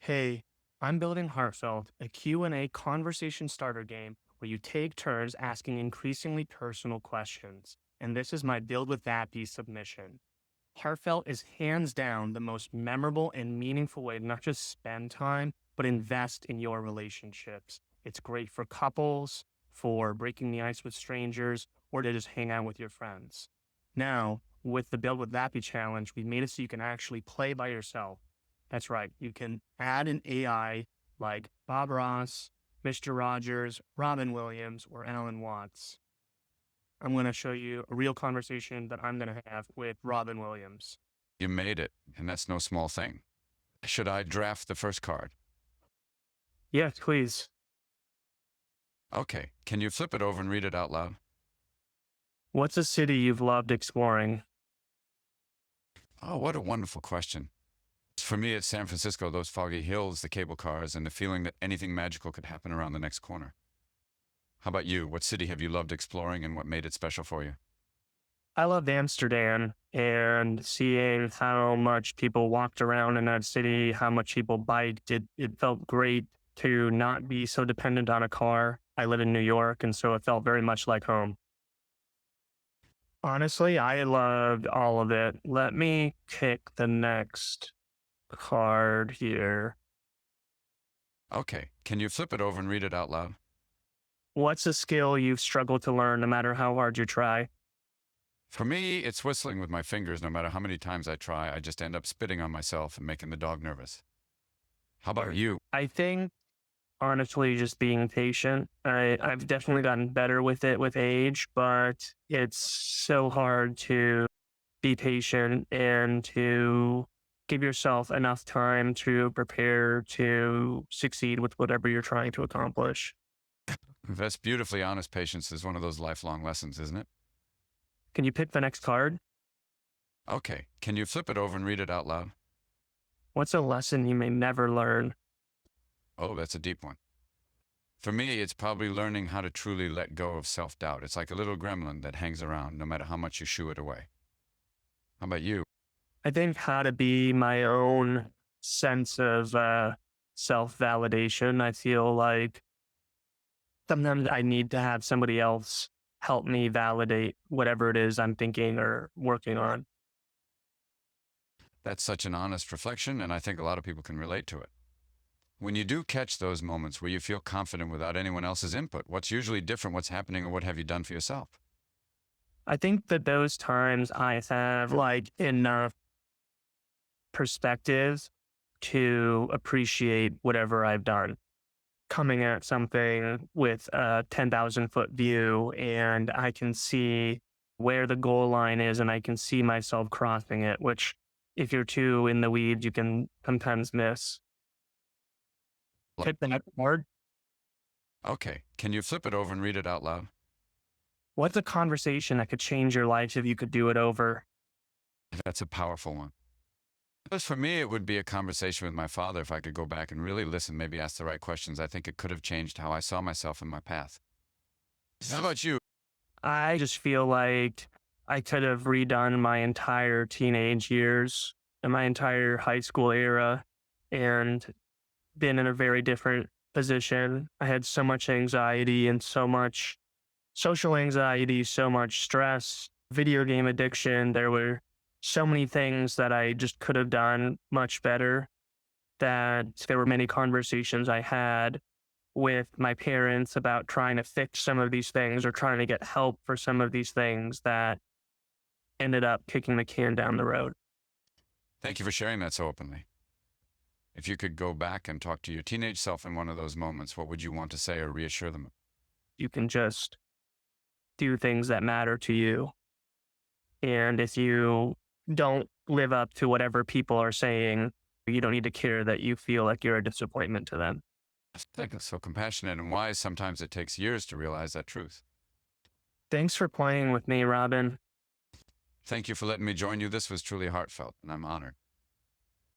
Hey, I'm building Heartfelt, a Q&A conversation starter game where you take turns asking increasingly personal questions. And this is my Build with Vappy submission. Heartfelt is hands down the most memorable and meaningful way to not just spend time, but invest in your relationships. It's great for couples, for breaking the ice with strangers, or to just hang out with your friends. Now, with the Build with Vappy challenge, we've made it so you can actually play by yourself. That's right. You can add an AI like Bob Ross, Mr. Rogers, Robin Williams, or Alan Watts. I'm going to show you a real conversation that I'm going to have with Robin Williams. You made it, and that's no small thing. Should I draft the first card? Yes, please. Okay, can you flip it over and read it out loud? What's a city you've loved exploring? Oh, what a wonderful question. For me, it's San Francisco, those foggy hills, the cable cars, and the feeling that anything magical could happen around the next corner. How about you? What city have you loved exploring and what made it special for you? I loved Amsterdam and seeing how much people walked around in that city, how much people biked. It felt great to not be so dependent on a car. I live in New York, and so it felt very much like home. Honestly, I loved all of it. Let me pick the next card here. Okay, can you flip it over and read it out loud? What's a skill you've struggled to learn no matter how hard you try? For me, it's whistling with my fingers. No matter how many times I try, I just end up spitting on myself and making the dog nervous. How about you? I think, honestly, just being patient. I've definitely gotten better with it with age, but it's so hard to be patient and to give yourself enough time to prepare to succeed with whatever you're trying to accomplish. That's beautifully honest. Patience is one of those lifelong lessons, isn't it? Can you pick the next card? Okay, can you flip it over and read it out loud? What's a lesson you may never learn? Oh, that's a deep one. For me, it's probably learning how to truly let go of self-doubt. It's like a little gremlin that hangs around no matter how much you shoo it away. How about you? I think how to be my own sense of self-validation. I feel like sometimes I need to have somebody else help me validate whatever it is I'm thinking or working on. That's such an honest reflection, and I think a lot of people can relate to it. When you do catch those moments where you feel confident without anyone else's input, what's usually different? What's happening, or what have you done for yourself? I think that those times I have like enough perspective to appreciate whatever I've done. Coming at something with a 10,000 foot view, and I can see where the goal line is, and I can see myself crossing it, which if you're too in the weeds, you can sometimes miss. Hit that hard. Okay, can you flip it over and read it out loud? What's a conversation that could change your life if you could do it over? That's a powerful one. As for me, it would be a conversation with my father if I could go back and really listen, maybe ask the right questions. I think it could have changed how I saw myself in my path. How about you? I just feel like I could have redone my entire teenage years and my entire high school era and been in a very different position. I had so much anxiety and so much social anxiety, so much stress, video game addiction. There were so many things that I just could have done much better. That there were many conversations I had with my parents about trying to fix some of these things or trying to get help for some of these things that ended up kicking the can down the road. Thank you for sharing that so openly. If you could go back and talk to your teenage self in one of those moments, what would you want to say or reassure them? You can just do things that matter to you. And if you don't live up to whatever people are saying, you don't need to care that you feel like you're a disappointment to them. I think that's so compassionate and wise. Sometimes it takes years to realize that truth. Thanks for playing with me, Robin. Thank you for letting me join you. This was truly heartfelt, and I'm honored.